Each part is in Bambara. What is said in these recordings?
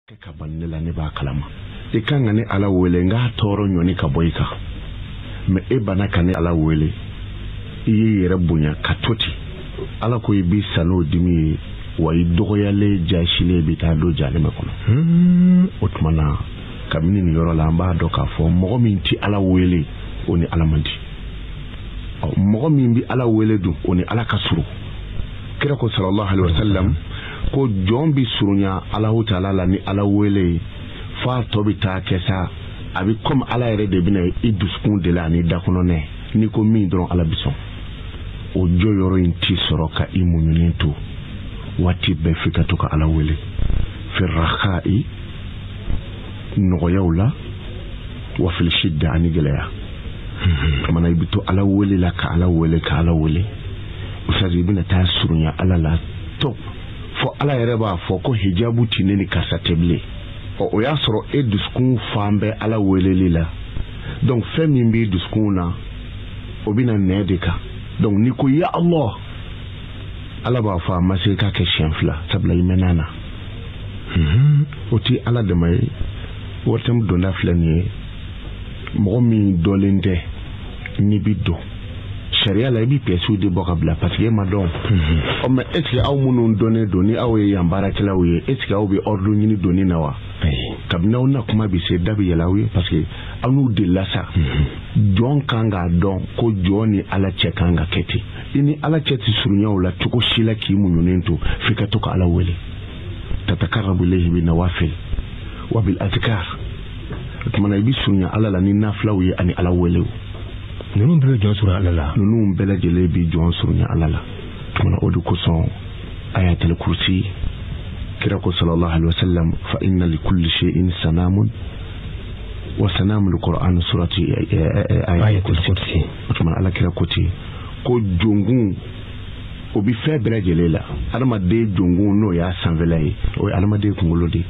ka banela ne ba kalama e kan ne ala wele nga toro nyoni ka boyka me e bana kan ala wele yi yere bunya katoti ala ko ibi sano dimi wa idogoyale jashile bita do jale makono otmana kamini ni yoro la mba do ka fo mo mi nti ala wele oni ala mandi mo mi bi ala wele du oni ala kasuru kira ko sallallahu alaihi wasallam ko jombi surunya Allahu ta'ala la ni ala wele fa tobi ta kesa abi comme ala yere de bina iduskun de la ni dakono ne ni ko mi don ala bison o joyoro inti soroka imunyento wati be fikatu ka ala wele fi rakhai no yawla wa fil shidda ani gelaya kama na ibito ala wele la ka ala wele ka ala wele usazi bina ta surunya ala la top fo ala yere ba fo ko hijabu tineni kasateble o ya soro e duskun fambe ala weleli la donc femi mbi duskuna obina nedeka donc niko ya Allah ala ba fa masika ke shenfla tabla imenana oti ala de may wotem do na flani mo mi dolende ni biddo sharia la bi pesu de bokabla parce que madon o me est-ce aw munun donner aw yambara klawi est-ce aw bi ordre ni donner nawa kabna on kuma bi se dabi yalawi parce que anu de lasa don kanga don ko joni ala chekanga keti ini ala cheti surunya wala tuko shila ki munyonento fika to ala wele tatakarabu ilayhi bi nawafil wa bil azkar kuma bi surunya ala la ni naflawi ani ala wele nunu bela jon sura alala nunu bela jele bi jon surunya alala tuna odu ko son ayatul kursi kira ko sallallahu alaihi wasallam fa inna li kulli shay'in sanamun wa sanamul qur'an surati ayatul kursi tuna ala kira ko ti ko jongun obi fe bela jele la adama de jongun no ya sanvelai o adama de kungulodi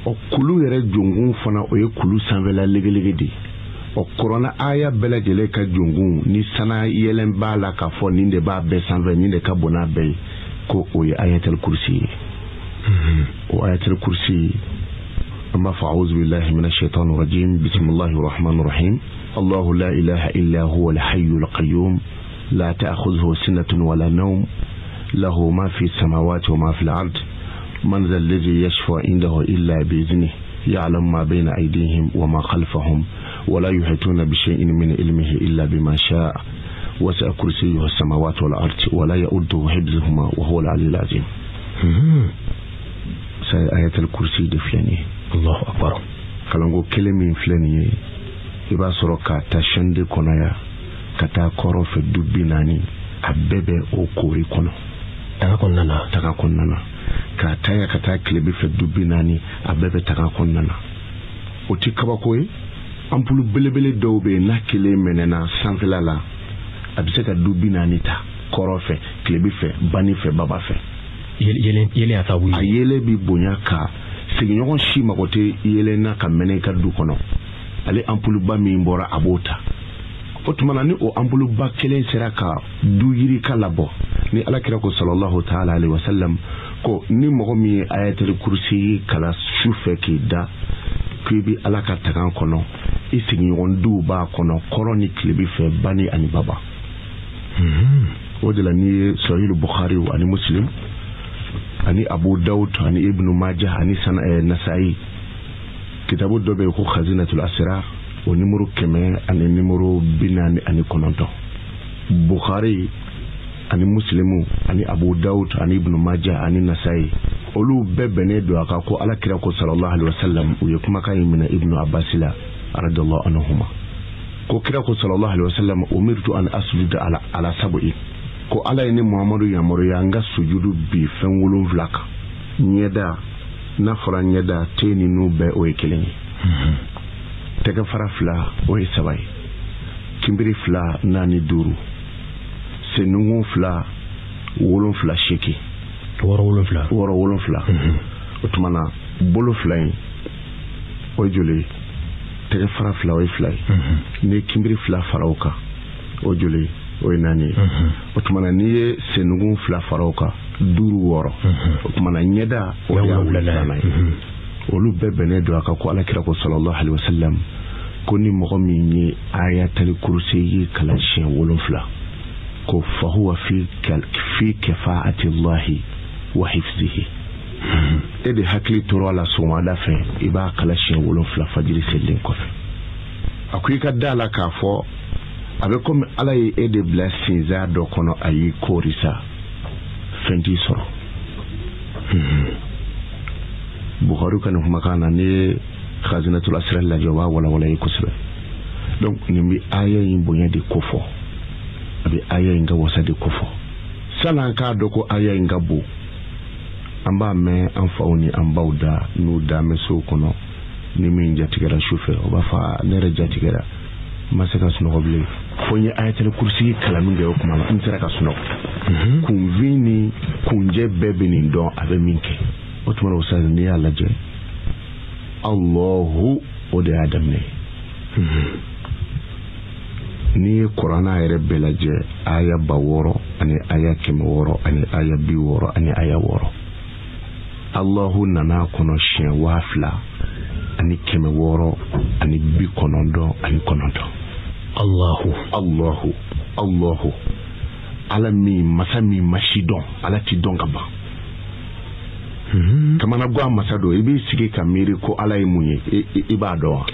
o kulu yere jongun fana o ye kulu sanvela legelege di o corona aya bela jele ka jongun ni sana yelen bala ka fo ni de ba be sanve ni de ka bona be ko o ayatul kursi o ayatul kursi amma fa'uz billahi minash shaitanir rajim bismillahir rahmanir rahim allah la ilaha illa huwa al hayyul qayyum la ta'khudhuhu sinatun wala nawm lahu ma fi samawati wa ma fil ard man dhal ladhi yashfa indahu illa bi idhnihi يعلم ما بين أيديهم وما خلفهم ولا يحيطون بشيء من علمه إلا بما شاء وسع كرسيه السماوات والأرض ولا يؤوده حفظهما وهو العلي العظيم آية الكرسي دفلاني الله أكبر كلامو كلمة فلاني يبقى سرقة تشند كنايا كتا كورو في الدبيناني أبebe أو كوري كنا taka konnana ka taya kata klebe fe dubinani abebe taka konnana oti kabako ampulu belebele dawbe na kile menena sanfela la abise ka dubinani ta korofe klebe fe bani fe baba fe yele atawu ayele bi bonya ka siginyon shi makote yele na ka menen ka du kono ale ampulu ba mi mbora abota otumana ni o ampulu ba kelen seraka du yiri kalabo ni ala kira ko sallallahu ta'ala alaihi wasallam ko ni mo mi ayatul kursi kala sufe ki da kibi ala ka tagan kono isigi ondu ba kono koroni klibi fe bani ani baba wajala ni sahih bukhari wa ani muslim ani abu daud ani ibn majah ani nasai kitabu dobe ko khazinatul asrar o numero keme ani numero binani ani kononto bukhari ani muslimu ani abu daud ani ibn majah ani nasai olu bebene do aka ko ala kira ko sallallahu alaihi wasallam o yakuma kay min ibn abbasila radiyallahu anhuma ko kira ko sallallahu alaihi wasallam umirtu an asjuda ala sab'i ko ala ni muhammadu ya moro ya nga sujudu bi fen wolon vlaka nyeda na fara nyeda teni no be o ekeleni tega fara fla o isabai kimbiri fla nani duru senungun fla wolon fla sheki woro wolon fla otumana bolo fla o jole tega fara fla o fla ne kimbiri fla farauka o jole o nani otumana ni senungun fla farauka duru woro otumana nyeda o ya wulana olu bɛɛ bɛnnen don a kan ko alakira ko sallallahu alaihi wasallam ko ni mɔgɔ min ye ayatul kursi ye kalan siɲɛ 7 ko fa huwa fi kafaati Allahi wa hifzihi e de hakili tora la sɔgɔmada fɛ i b'a kalan siɲɛ 7 fajiri selilen kɔfɛ a ko i ka da la k'a fɔ a bɛ komi ala ye e de bila sinzan dɔ kɔnɔ a y'i koori sa fɛn t'i sɔrɔ Bukhari kan kumakan na ni khazinatul asrar lajɛ wa wala yi kosɛbɛ donc nin bi aya in bonya de kofɔ a bɛ aya in ka wasa de kofɔ sanan k'a dɔn ko aya in ka bon an b'a mɛn an faw ni an baw da n'u damɛ sow kɔnɔ ni min jatigɛra sufɛ o b'a fɔ ne yɛrɛ jatigɛra ma se ka sunɔgɔ bilen fo n ye ayatul kursi kalan min kɛ o kuma n sera ka sunɔgɔ kunfin ni kunjɛ bɛɛ bɛ nin dɔn a bɛ min kɛ o tuma na o sa n'i y'a lajɛ Allahu o de y'a daminɛ n'i ye kuranɛ yɛrɛ bɛɛ lajɛ aya 600 ani aya 600 ani aya 60 ani aya 6 Allahu nana kɔnɔ siɲɛ 2000 ani 600 ani 99 ani 9 Allahu ala min masa min masi dɔn ala ti dɔn ka ban kamana gwa masa do i b'i sigi ka miiri ko ala ye mun ye i b'a dɔn wa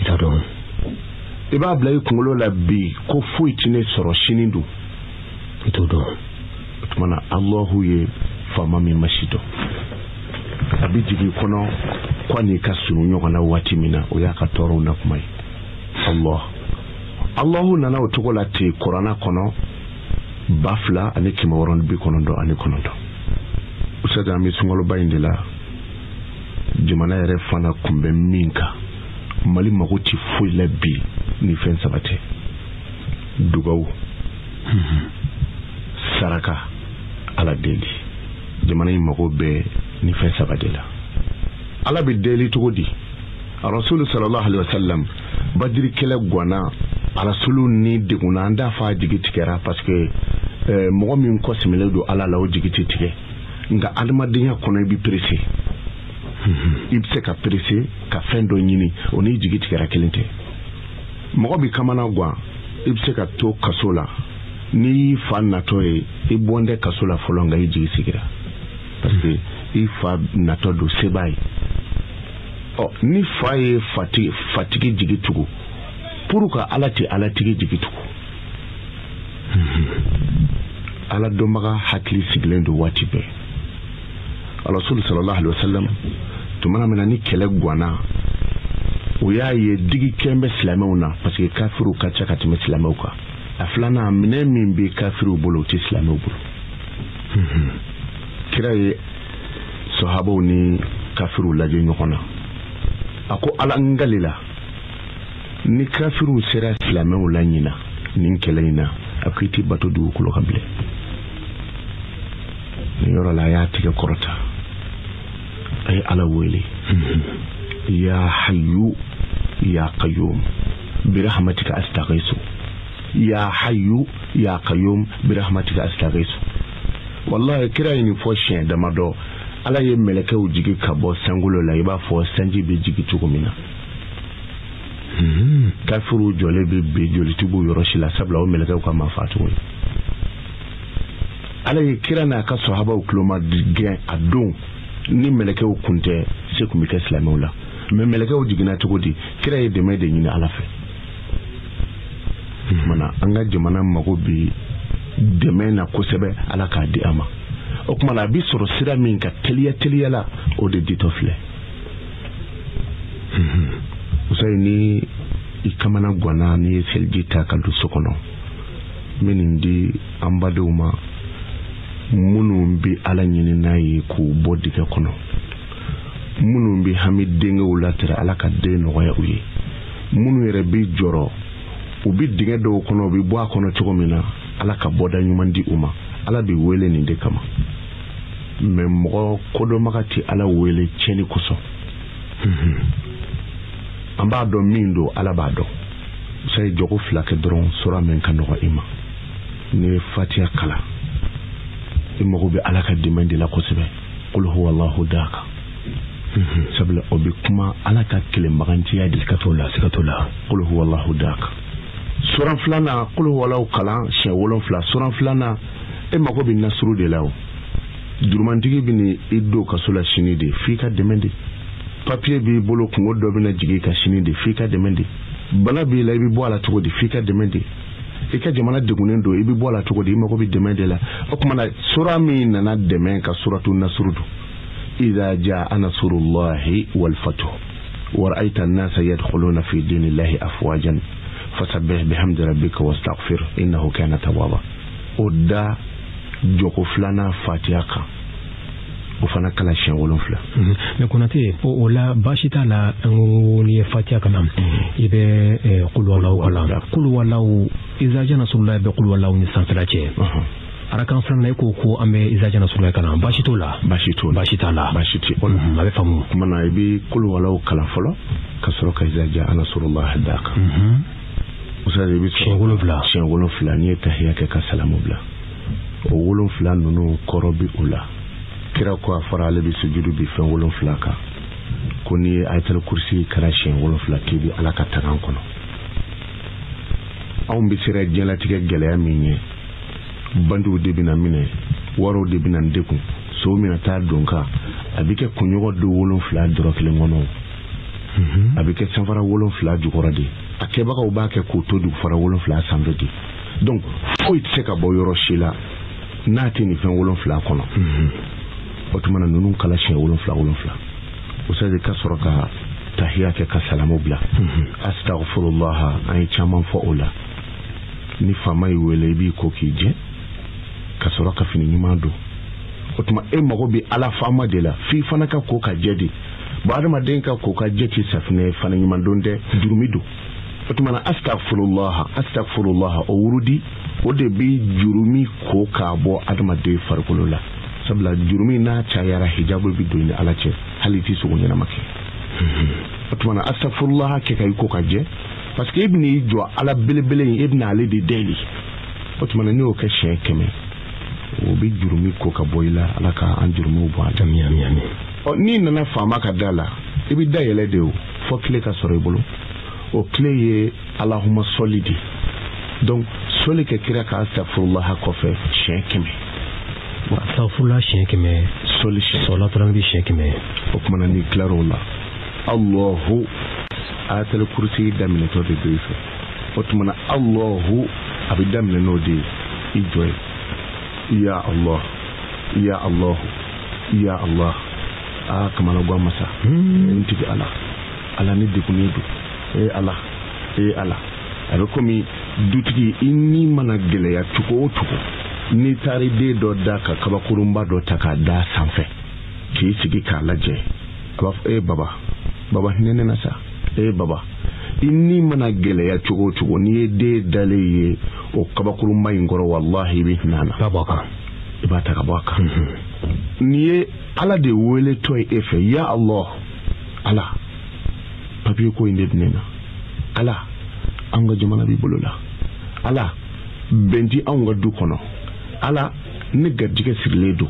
i b'a bila i kunkolo la bi ko foyi tɛ ne sɔrɔ sini don i t'o dɔn o tuma na Allahu ye faama min masi dɔn a bɛ jigin kɔnɔ ko n'i ka surun ɲɔgɔn na waati min na o y'a ka tɔɔrɔw na kuma ye Allahu nana o cogo la ten kuranɛ kɔnɔ 2000 ani 699 ani 9 usada an bɛ sunkaloba in de la jamana yɛrɛ fana kunbɛn min kan Mali mago tɛ foyi la bi ni fɛn saba tɛ dugawu saraka ala deli jamana in mago bɛ ni fɛn saba de la ala bɛ deli cogo di Rasul sallallahu alaihi wasallam badiri kɛlɛ gwana Rasul ni deguna an da fa jigi tigɛra parce que mɔgɔ min kɔsimɛlen don ala la o jigi tɛ tigɛ nga adamadenya kɔnɔ i bi pressé i bɛ se ka pressé ka fɛn dɔ ɲini o ni jigi tigɛra kelen tɛ mɔgɔ bi kamana gan i bɛ se ka to kaso la ni fa natɔ ye i bɔndɛ kaso la fɔlɔ nga i jigi sigira parce que i fa natɔ don seba ye ni fa ye fatigi jigi tugu pour que ala tɛ ala tigi jigi tugu ala dɔnbaga hakili sigilen don waati bɛɛ Rasul sallallahu alaihi wasallam tumana mina ni kɛlɛ gwana o y'a ye digi kɛn bɛ silamɛw na parce que kafiru ka ca ka tɛmɛ silamɛw kan a filanan minɛ min bɛ kafiru bolo o tɛ silamɛw bolo kira ye sahabaw ni kafiru lajɛ ɲɔgɔn na a ko ala n galila ni kafiru sera silamɛw la ɲina nin kɛlɛ in na a ko i tɛ bato dugukolo kan bilen ni yɔrɔ la a y'a tigɛ kɔrɔta a ye ala wele ya hayyu ya qayyum birahmatika astaghiithu ya hayyu ya qayyum birahmatika astaghiithu wallahi kira yin fo shen damadɔ ala ye mɛlɛkɛw jigi ka bɔ sangolo la i b'a fɔ sanji bɛ jigi cogo min na kafiru jɔlen bɛ bi jolitigiw yɔrɔ si la sabula o mɛlɛkɛw ka manfa cogo ye ala ye kira n'a ka sahabaw kuloma gɛn a don ni mɛlɛkɛw kun tɛ se kun bɛ kɛ silamɛw la mais mɛlɛkɛw jiginna cogo di kira ye dɛmɛ de ɲini ala fɛ mana an ka jamana mago bi dɛmɛ na kosɛbɛ ala k'a di a ma o kuma la a bi sɔrɔ sira min ka teliya la o de ditɔ filɛ usayi ni i kamana gwana ni ye seliji ta ka don so kɔnɔ n bɛ nin di an badenw ma minnu bɛ ala ɲini n'a ye k'u bɔ dingɛ kɔnɔ minnu bɛ hami denkɛw latɛrɛ ala ka den nɔgɔya u ye minnu yɛrɛ bɛ jɔrɔ u bɛ dingɛ dɔw kɔnɔ u bɛ bɔ a kɔnɔ cogo min na ala ka bɔda ɲuman di u ma ala bɛ wele nin de kama mais mɔgɔ kodɔnbaga tɛ ala wele tiɲɛni kosɔn an b'a dɔn min don ala b'a dɔn sayi jogo 2 kɛ dɔrɔn sura min ka nɔgɔ i ma ni ye fatiha kalan i mago bɛ ala ka dɛmɛ de la kosɛbɛ qul huwallahu daka sabula o bɛ kuma ala ka kɛlɛbagantiya de ka t'o la qul huwallahu dak suran filanan qul huwallahu kalan siɲɛ 7 suran filanan e mago bɛ nasuru de la o jurumantigi bɛ ni i don kaso la sini de f'i ka dɛmɛ de papiye b'i bolo kungo dɔ bɛna jigin ka sini de f'i ka dɛmɛ de bana b'i la i bɛ bɔ a la cogo di f'i ka dɛmɛ de i ka jamana degunnen don i bɛ bɔ a la cogo di i mago bɛ dɛmɛ de la o kumana sura min nana dɛmɛ ka suratu nasuru don idha jaa nasrullahi wal fathu wa ra'aita an-nasa yadkhuluna fi dinillahi afwajan fasabbih bihamdi rabbika wastaghfir innahu kana tawwaba o da joko filana fatiha kan o fana kala siɲɛ 7 mais Konate o la baasi t'a la ni ye fatiha kalan i bɛ qul huwallahu kalan qul huwallahu idha jaa nasrullahi bɛ qul huwallahu ni sanfɛla cɛ arakan filanan ko an bɛ idha jaa nasrullahi kalan baasi t'o la baasi t'a la baasi tɛ o la a bɛ faamu kumana i bɛ qul huwallahu kalan fɔlɔ ka sɔrɔ ka idha jaa nasrullahi da kan usa i bɛ siɲɛ 7 n'i ye tahiya kɛ ka salamu bila o 7 ninnu kɔrɔ bi o la kira ko a fara ale bi sujudu bi fɛn 7 kan ko ni ayatul kursi kara siɲɛ 7 k'i bi ala ka tagan kɔnɔ anw bɛ sera diɲɛlatigɛ gɛlɛya min ye bandiw de bɛna minɛ waraw de bɛna degun sow mina taa don kan a bɛ kɛ kunɲɔgɔn do 7 dɔrɔ kelen kɔnɔ a bɛ kɛ sanfara 7 jukɔrɔ de a kɛbagaw b'a kɛ k'o to dugufara 7 sanfɛ de donc foyi tɛ se ka bɔ yɔrɔ si la n'a tɛ nin fɛn 7 kɔnɔ o tumana ninnu kala siɲɛ 7 o sɛ de ka sɔrɔ ka tahiya kɛ ka salamu bila astaghfirullah an ye caman fɔ o la ni faama y'i wele i b'i ko k'i jɛ ka sɔrɔ ka fini ɲuman don o tuma e mago bɛ ala faama de la f'i fana ka ko ka jɛ de bon adamaden ka ko ka jɛ ti safinɛ fana ɲuman don dɛ jurumi don o tumana astaghfirullah o wurudi o de bi jurumi ko k'a bɔ adamaden farikolo la sabula jurumi n'a cayara hijabu bi don ni ala cɛ hali ti sogo ɲɛnama kɛ o tumana astaghfirullah kɛ ka i ko ka jɛ parce que i bɛna i jɔ ala belebele in i bɛna ale de deli o tumana n'i y'o kɛ siɲɛ 100 o bi jurumi ko ka bɔ i la ala ka an jurumiw bɔ a la n'i nana faama ka da la i bɛ da yɛlɛ de o fɔ tile ka sɔrɔ i bolo o tile ye alahuma sɔli de donc sɔli kɛ kira ka astaghfirullah kɔfɛ siɲɛ 100 astaghfirullah siɲɛ 100 sɔli siɲɛ sɔlatɔrɔn bi siɲɛ 100 o kumana n'i tilar'o la allahu ayatul kursi daminɛtɔ de b'i fɛ o tumana allahu a bɛ daminɛ n'o de ye i jɔ ye ya allah ya allah ya allah kamana gan masa n tigi ala ni degunnen don ala a bɛ komi dutigi i ni mana gɛlɛya cogo o cogo n'i taara den dɔ da ka kabakurunba dɔ ta k'a da sanfɛ k'i sigi k'a lajɛ a b'a fɔ baba hinɛ ne na sa baba i ni mana gɛlɛya cogo o cogo n'i ye den dalen ye o kabakurunba in kɔrɔ wallahi i bɛ hinɛ a la i b'a ta ka bɔ a kan n'i ye ala de wele tɔ ye e fɛ ya allah ala papiye ko in de bɛ ne na ala an ka jamana b'i bolo la ala bɛn ti anw ka du kɔnɔ ala ne garijɛgɛ sirilen don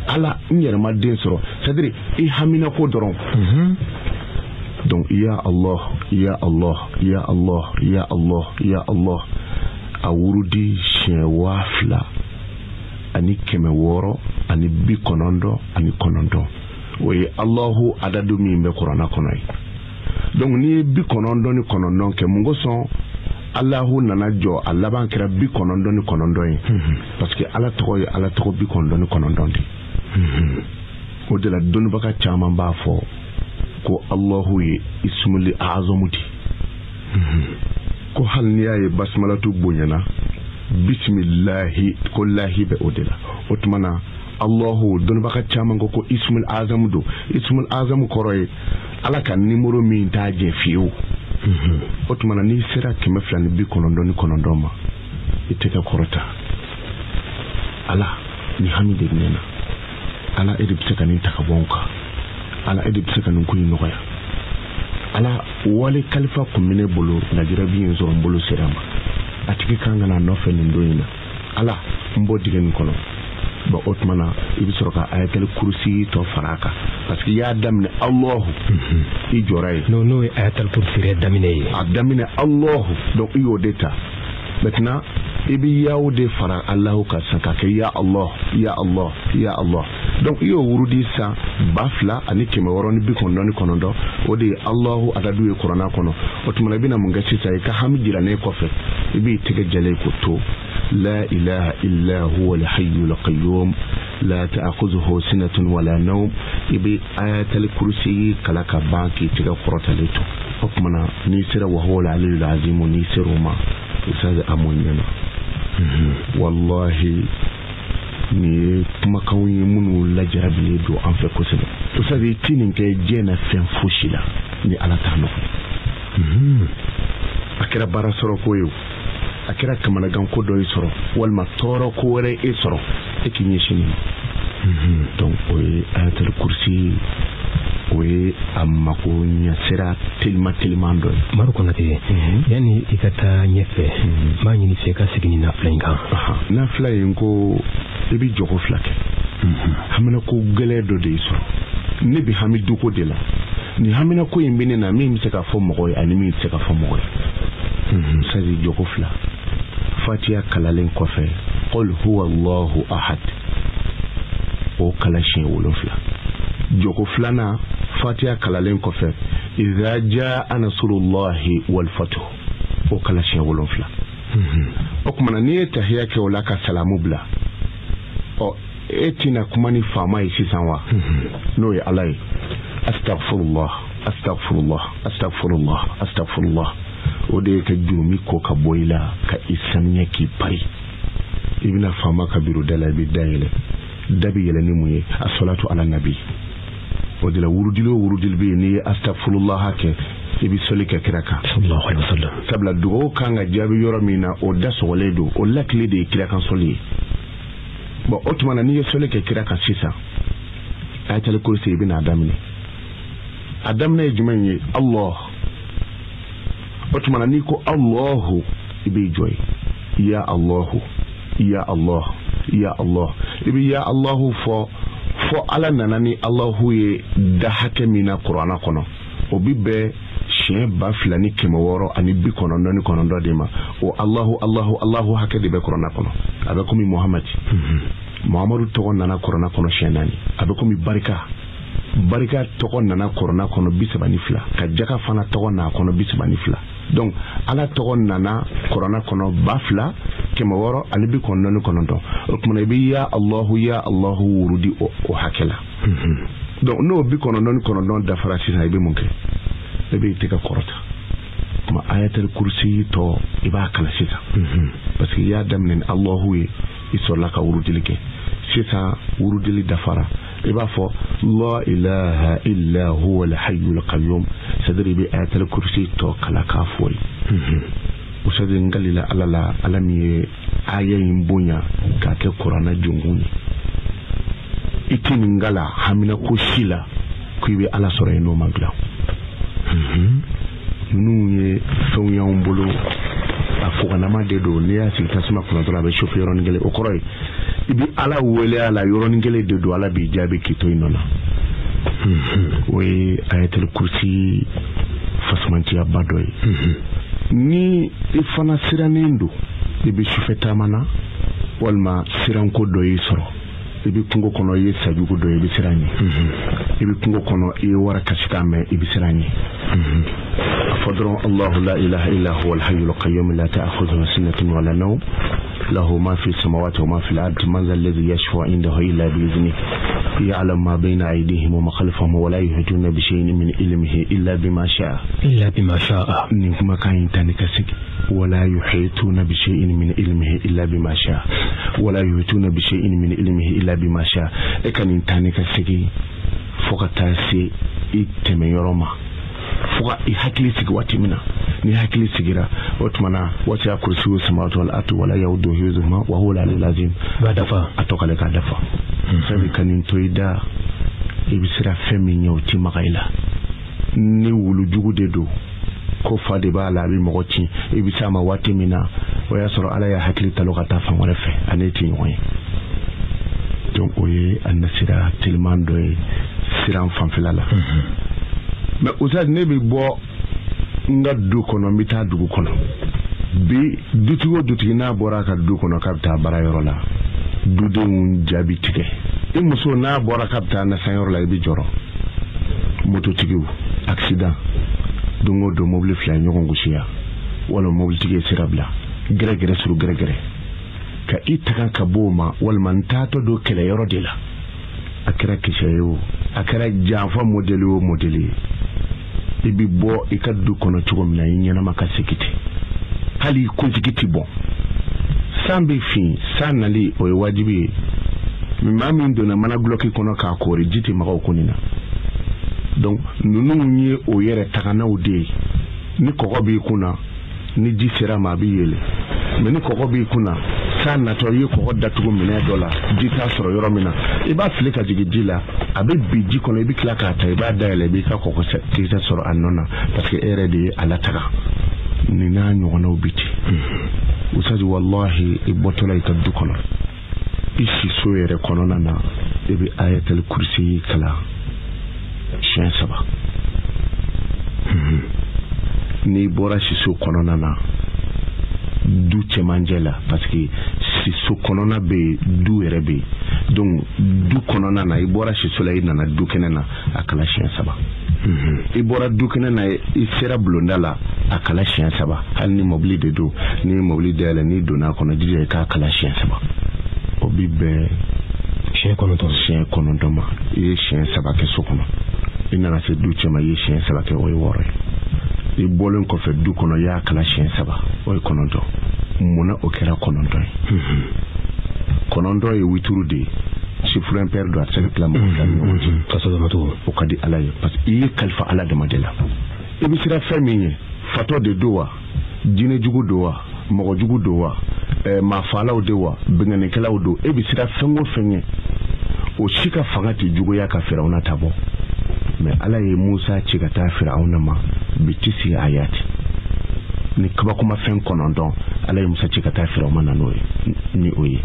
ala n yɛrɛ ma den sɔrɔ c'est à dire i hamina ko dɔrɔn donc ya allah ya allah ya allah ya allah ya allah a wurudi siɲɛ 2000 ani 600 ani 99 o ye allahu adadu min bɛ kuranna kɔnɔ ye donc n'i ye 99 kɛ mun kosɔn allahu nana jɔ a laban kɛra 99 ye parce que ala tɔgɔ ye ala tɔgɔ 99 de o de la dɔnnibaga caman b'a fɔ ko allahu ye ismul azamu di ko hali n'i y'a ye basmalatu bonyana bismillahi ko lahi bɛ o de la o tuma na allahu dɔnnibaga caman ko ismul azamu do ismul azamu kɔrɔ ye ala ka nimero min t'a jɛ fiyewu o tuma na n'i sera 299 ma i tɛgɛ kɔrɔta ala ni hami de bɛ ne na ala e de bɛ se ka nin ta ka bɔ n kan ala e de bɛ se ka nin ko in nɔgɔya ala wale kalifa kun bɛ ne bolo lajarabi in sɔrɔ n bolo sera ma a tigi kan ka na nɔfɛ nin don in na ala n bɔ dingɛ nin kɔnɔ ba otmana ibi soroka ayatul kursi to faraka parce que ya damne Allah i joray no ayatul kursi re damine Allah donc iyo deta maintenant ibi yawo de fara Allah ka saka ke ya Allah ya Allah ya Allah donc iyo wurudi sa bafla ani keme woroni bi kondo o de Allah adadu e Qur'ana kono otmana bina mun gaci sai ka hamdira ne ko fe ibi tige jale ko to لا إله إلا هو الحي القيوم لا تأخذه سنة ولا نوم يبي آية الكرسي كلاك بانكي تيجا قرطة لتو حكمنا نيسر وهو العلي العظيم نيسر ما إساد أموننا والله ni kuma kawai mun la jarabile do an fe kosebe to sabe tinin ke jena fen fushila ni ala tano akira bara soro koyo akira kamana gan ko do isoro walma toro ko wore isoro ekinyi shini donc oye ayatul kursi oye amma ko nya sira tilma do maru ko ngati yani ikata nyefe ma nyini se ka sigini na flenga na fly ko ebi jogo flake hamina ko gele do de isoro ne bi hamidu ko de la ni hamina ko yimbine na mi se ka fo mo ko ani mi se ka fo mo ko sadi jogo fla fatiha kalalen kofe qul huwa Allahu ahad o kalashin wolofla joko flana fatiha kalalen kofe idha jaa nasrullahi wal fathu o kalashin wolofla o kuma ni tahiyya ke wala ka salamu bla o etina kuma ni fama yi sisanwa no ya alai astaghfirullah o de ka jumi ko ka boila ka isanya ki pari ibna fama kabiru dala bi dayele dabi yele ni muye as-salatu ala nabi o de la wurudil bi ni astaghfirullah hake ibi solika kiraka sallallahu alaihi wasallam sabla dugo kanga jabi yoromina o daso ledo o lakle de kiraka soli bo otmana ni solika kiraka sisa ayatul kursi ibn adam ne jumanyi Allah otmana ni ko Allahu ibi joy ya Allah ibi ya Allahu fo ala nanani Allahu ye da hakemina Qur'ana kono obibe shen ba flani kemoworo ani bi kono noni kono ndodima o Allahu hakede be Qur'ana kono abe komi Muhammadu to nana Qur'ana kono shenani abe komi barika to nana Qur'ana kono bisabani fla ka jaka fana to na kono bisabani fla donc ala to nana Qur'ana kono bafla kemoworo ani bi kono noni kono do okuma bi ya Allahu wurudi o hakela donc no bi kono noni kono don da farasi na ibe munke ebe tika korota ma ayatul kursi to iba kala sita parce que ya damnen Allahu isola ka wurudilike sita wurudili dafara iba fo la ilaha illa huwa al-hayyul qayyum sadri bi ayatul kursi to kala ka foi usadi ngalila alala alami ayayin bonya ka ke Qur'ana junguni itini ngala hamina ko shila kuibe ala sore no magla nunu ye fɛnw y'anw bolo a foganama de do n'i y'a sigi tasuma kunna dɔrɔn a bɛ chauffer yɔrɔnin kelen o kɔrɔ ye i bi ala wele a la yɔrɔnin kelen de do ala b'i jaabi k'i to i nɔ na o ye ayatul kursi fasumantiya ba dɔ ye ni i fana sirannen do i bɛ sufɛ taama na walima siranko dɔ y'i sɔrɔ i bi kungo kɔnɔ i ye sajugu dɔ i bɛ siran ɲɛ i bi kungo kɔnɔ i ye wara kasita mɛn i bɛ siran ɲɛ فضل الله لا إله إلا هو الحي القيوم لا تأخذه سنة ولا نوم له ما في السماوات وما في الأرض من ذا الذي يشفع عنده إلا بإذنه يعلم ما بين أيديهم وما خلفهم ولا يحيطون بشيء من علمه إلا بما شاء نكما كاين تاني كسك ولا يحيطون بشيء من علمه إلا بما شاء بما شاء إكان تاني كسك فوقتاسي إتمي يرما fuga I hakili sigi wati mina ni hakili sigira otmana wati akursi samawati wal ardi wala yaudu hizuma wa huwa al lazim badafa atokale ka dafa sabi kanin toida ibisira femi nyauti magaila ni wulu jugu de do ko fade ba la bi mogoti ibisa ma wati mina waya soro ala ya hakili taloka ta fa wala fe aneti nyoy donc o ye a nasira tellement dɔ ye siran fanfɛla la mais Oustaz ne bɛ bɔ n ka du kɔnɔ n bɛ taa dugu kɔnɔ bi dutigi o dutigi n'a bɔra a ka du kɔnɔ k'a bɛ taa baarayɔrɔ la dudenw jaabi tigɛ i muso n'a bɔra k'a bɛ taa nasanyɔrɔ la i bɛ jɔrɔ mototigiw accident don o don mobili fila ye ɲɔgɔn gosiya wala mobilitigi ye sira bila gɛrɛgɛrɛ suru gɛrɛgɛrɛ ka i taga ka bɔ o ma walima n taatɔ don kɛlɛyɔrɔ de la a kɛra kisɛ ye o a kɛra janfa modèle o modèle ye i bɛ bɔ i ka du kɔnɔ cogo min na i ɲɛnama ka segi ten hali kuntigi tɛ bɔ san bɛ fin san nali o ye wajibi ye mais maa min donna mana guloki kɔnɔ k'a koori ji tɛ maga o ko nin na donc ninnu ye o yɛrɛ taganaw de ye ni kɔgɔ b'i kunna ni ji sera ma a bɛ yɛlɛ mais ni kɔgɔ b'i kunna san natɔ i ye kɔgɔ datugu minɛn dɔ la ji t'a sɔrɔ yɔrɔ min na i b'a fili ka jigin ji la a bɛ bin ji kɔnɔ i bɛ tila k'a ta i b'a dayɛlɛ i b'i ka kɔgɔ kisɛ sɔrɔ a nɔ na parce que e yɛrɛ de ye a lataga nin n'a ɲɔgɔnnaw bi ten Oustaz wallahi i bɔtɔla i ka du kɔnɔ i si so yɛrɛ kɔnɔna na i bɛ ayatul kursi kalan siɲɛ 3 n'i bɔra siso kɔnɔna na du cɛmancɛ la parce que siso kɔnɔna bɛ yen du yɛrɛ bɛ yen donc du kɔnɔna na i bɔra siso la i nana du kɛnɛ na a kala siɲɛ 3 i bɔra du kɛnɛ na i sera bulonda la a kala siɲɛ 3 hali ni mobili de don ni mobili dayɛlɛ n'i donna a kɔnɔ jija i k'a kala siɲɛ 3 o bi bɛn siɲɛ 9 ma i ye siɲɛ 3 kɛ so kɔnɔ i nana se du cɛ ma i ye siɲɛ 3 kɛ o ye 6 ye i bɔlen kɔfɛ du kɔnɔ i y'a kala siɲɛ 3 o ye 9 munna o kɛra 9 ye 9 ye wituru de ye chiffre impair do a tɛ se ka tila mɔgɔ fila ni ɲɔgɔn cɛ o ka di Ala ye parce que i ye kalifa Ala dama de la i bɛ siran fɛn min ye fatɔ de don wa jinɛjugu don wa mɔgɔjugu don wa maafalaw de wa bɛnkanikɛlaw don e bɛ siran fɛn o fɛn ye o si ka fanga tɛ juguya ka Firawuna ta bɔ mais Ala ye Musa ci ka taa Firawuna ma bi tisi ayati ni kabakoma fɛn 9 Ala ye Musa ci ka taa Firawuna na n'o ye ni o ye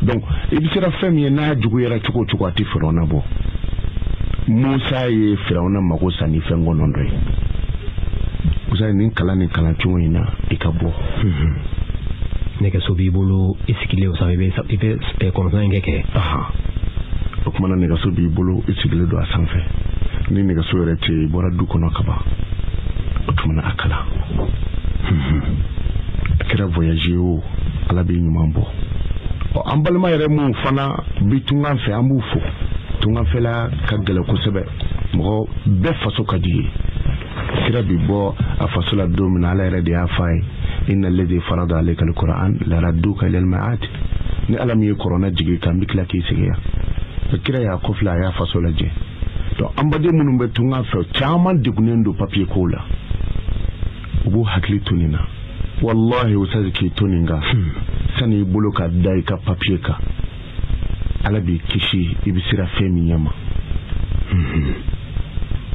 donc i bɛ siran fɛn min ye n'a juguyara cogo o cogo a tɛ Firawuna bɔ Musa ye Firawuna mago sa ni fɛn 9 ye Musa nin kalan cogo in na i ka bɔ nɛgɛso b'i bolo i sigilen o sanfɛ i bɛ kɔnɔsan in kɛ o kumana nɛgɛso b'i bolo i sigilen don a sanfɛ ni nɛgɛso yɛrɛ tɛ i bɔra du kɔnɔ ka ban o tumana a kalan a kɛra voyage ye o Ala bɛ ɲuman bɔ an balima yɛrɛ mun fana bi tungan fɛ an b'u fo tunganfɛla ka gɛlɛn kosɛbɛ mɔgɔ bɛɛ faso ka di ye kira bi bɔ a faso la don min na Ala yɛrɛ de y'a f'a ye inna alladhi farada alayka alquran la radduka ila almaat ni Ala min ye kɔrɔna jigi kan bi tila k'i segiya kira y'a kɔfila a y'a faso lajɛ donc an baden minnu bɛ tungan fɛ caman degunnen don papier ko la u b'u hakili to nin na wallahi Oustaz k'i to nin kan sani i bolo ka da i ka papier kan Ala b'i kisi i bɛ sira fɛn min ɲɛ ma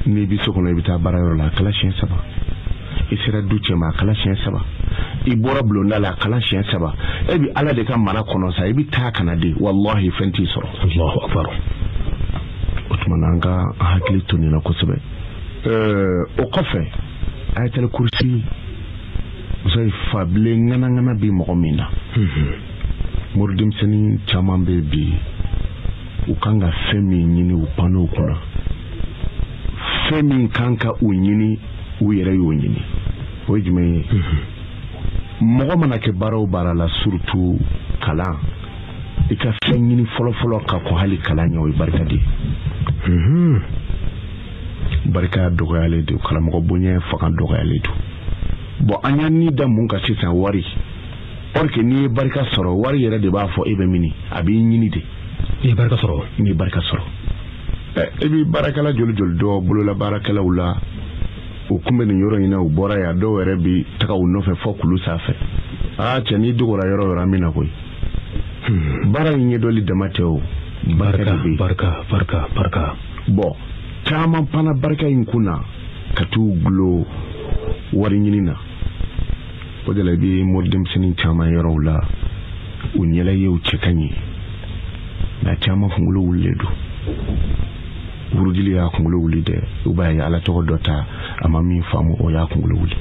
n'i bɛ so kɔnɔ i bɛ taa baarayɔrɔ la a kala siɲɛ 3 i sera du cɛ ma a kala siɲɛ 3 i bɔra bulonda la a kala siɲɛ 3 e bɛ Ala de ka mara kɔnɔ sa i bɛ taa kana de wallahi fɛn t'i sɔrɔ Allahu akbar o tuma na an ka hakili to nin na kosɛbɛ o kɔfɛ ayatul kursi muso ye fabilen ŋanaŋana bi mɔgɔ min na mori denmisɛnnin caman bɛ bi u kan ka fɛn min ɲini u panneau kunna fɛn min kan ka u ɲini u yɛrɛ y'o ɲini o ye jumɛn ye mɔgɔ mana kɛ baara o baara la surtout kalan i ka fɛn ɲini fɔlɔfɔlɔ ka kɔn hali kalan ɲɛ o ye barika de ye barika dɔgɔyalen don karamɔgɔ bonya fanga dɔgɔyalen don bon an y'a ni da mun ka sisan wari or que n'i ye barika sɔrɔ wari yɛrɛ de b'a fɔ e bɛ mini a b'i ɲini de n'i ye barika sɔrɔ e bɛ baarakɛla joli dɔ bolola baarakɛlaw la u kun bɛ nin yɔrɔ in na u bɔra yan dɔw yɛrɛ bɛ taga u nɔfɛ fɔ kulu sanfɛ cɛ n'i dogora yɔrɔ o yɔrɔ an bɛ na koyi baara in ɲɛdɔnli dama tɛ o barika bon caman pana barika in kunna ka t'u gulo wari ɲini na o de la i bɛ mori denmisɛnnin caman yɔrɔw la u ɲɛla ye u cɛ ka ɲi na caman kunkolo wulilen don wurudili y'a kunkolo wuli dɛ u b'a ye ala tɔgɔ dɔ ta a ma min faamu o y'a kunkolo wuli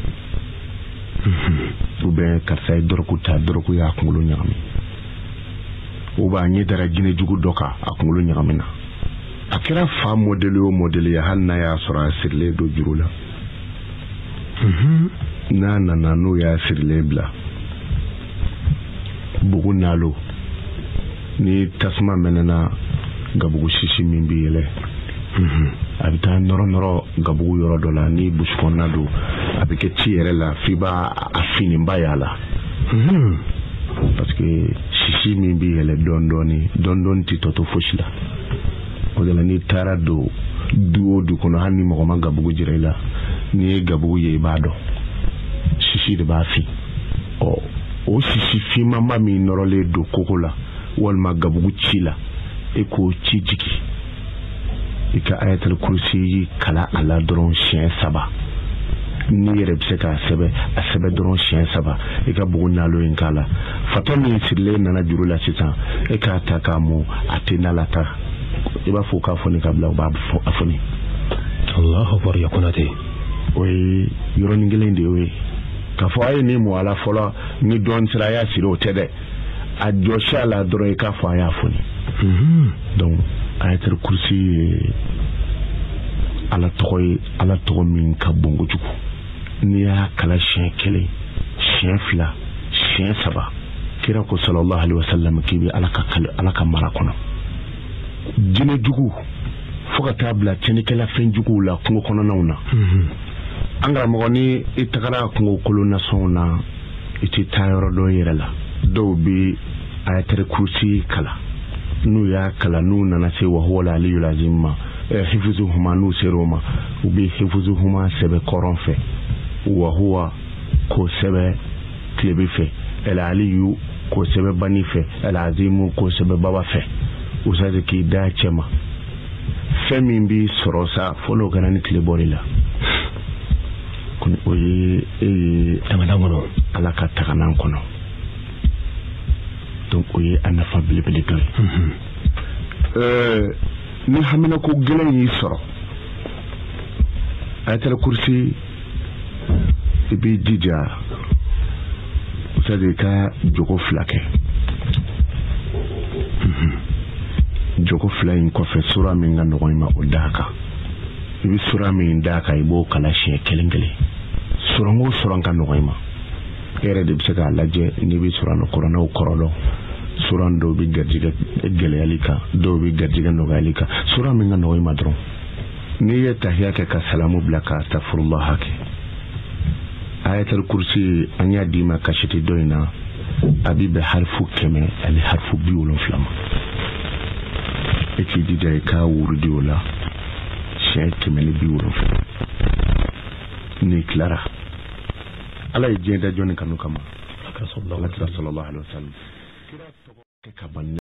u bɛ karisa ye dɔrɔku ta dɔrɔku y'a kunkolo ɲagami u b'a ɲɛ dara jinɛ jugu dɔ kan a kunkolo ɲagamina a kɛra fa modèle o modèle ye hali n'a y'a sɔrɔ a sirilen don juru la n'a nana n'o y'a sirilen bila bugu nalo ni tasuma mɛnɛna gabugu sisi min bɛ yɛlɛ a bɛ taa nɔrɔ gabugu yɔrɔ dɔ la ni busukɔnɔna don a bɛ kɛ ci yɛrɛ la f'i b'a finiba y'a la parce que sisi min bɛ yɛlɛ dɔɔni tɛ tɔ to fosi la o de la n'i taara don du o du kɔnɔ hali ni mɔgɔ ma gabugu jira i la n'i ye gabugu ye i b'a dɔn sisi de b'a fin o sisi finmanba min nɔrɔlen don koko la walima gabugu ci la e k'o ci jigi i ka ayatul kursi kala a la dɔrɔn siɲɛ 3 n'i yɛrɛ bɛ se k'a sɛbɛ a sɛbɛ dɔrɔn siɲɛ 3 i ka bugu nalo in k'a la fatɔ min sirilen nana juru la sisan e k'a ta k'a mu a tɛ nalata i b'a fɔ k'a fɔni ka bila u b'a fɔ a fɔni Allahu akbar ya Konate o ye yɔrɔnin kelen de ye k'a fɔ a ye nin mɔ a la fɔlɔ ni dɔɔnin sera a y'a siri o tɛ dɛ a jɔsi a la dɔrɔn i k'a fɔ a y'a fɔni donc ayatul kursi ye ala tɔgɔ min ka bon kojugu n'i y'a kala siɲɛ 1 siɲɛ 2 siɲɛ 3 kira ko sallallahu alaihi wasallam k'i bɛ ala ka mara kɔnɔ jinɛ jugu fo ka taa bila cɛnikɛla fɛn juguw la kungo kɔnɔnaw na an karamɔgɔ ni i tagara kungo kolon nasɔnw na i tɛ taa yɔrɔ dɔ yɛrɛ la dɔw bɛ ayatul kursi kala n'u y'a kala n'u nana se wa huwa al-aliyyul azim ma hifuzuhuma n'u ser'o ma u bɛ hifuzuhuma sɛbɛ kɔrɔn fɛ wa huwa k'o sɛbɛ tilebin fɛ al-aliyyu k'o sɛbɛ bani fɛ al-azimu k'o sɛbɛ baba fɛ u sase k'i da cɛ ma fɛn min b'i sɔrɔ sa fɔlɔ kɛra ni tile bɔri la o ye taganan kɔnɔ ala ka taganan kɔnɔ donc o ye a nafa belebele dɔ ye ni hamina ko gɛlɛn y'i sɔrɔ ayatul kursi i b'i jija c'est-à-dire ka jogo 2 kɛ jogo 2 in kɔfɛ sura min ka nɔgɔn i ma o d'a kan i bɛ sura min d'a kan i b'o kala siɲɛ 1 suran o suran ka nɔgɔn i ma e yɛrɛ de bɛ se k'a lajɛ n'i bɛ suran kuranɛw kɔrɔlɔ suran dɔw bɛ garijɛgɛ gɛlɛyali kan dɔw bɛ garijɛgɛ nɔgɔyali kan suran min ka nɔgɔn i ma dɔrɔn n'i ye tahiya kɛ ka salamu bila ka astagfirullah kɛ ayatul kursi an y'a d'i ma kasiti dɔ in na a b'i bɛn harifu 100 ani harifu 70 ma e k'i jija i k'a wurudi o la siɲɛ 170 n'i tilara ala ye diɲɛ da jɔnni kanu kama alakira sallallahu alaihi wasallam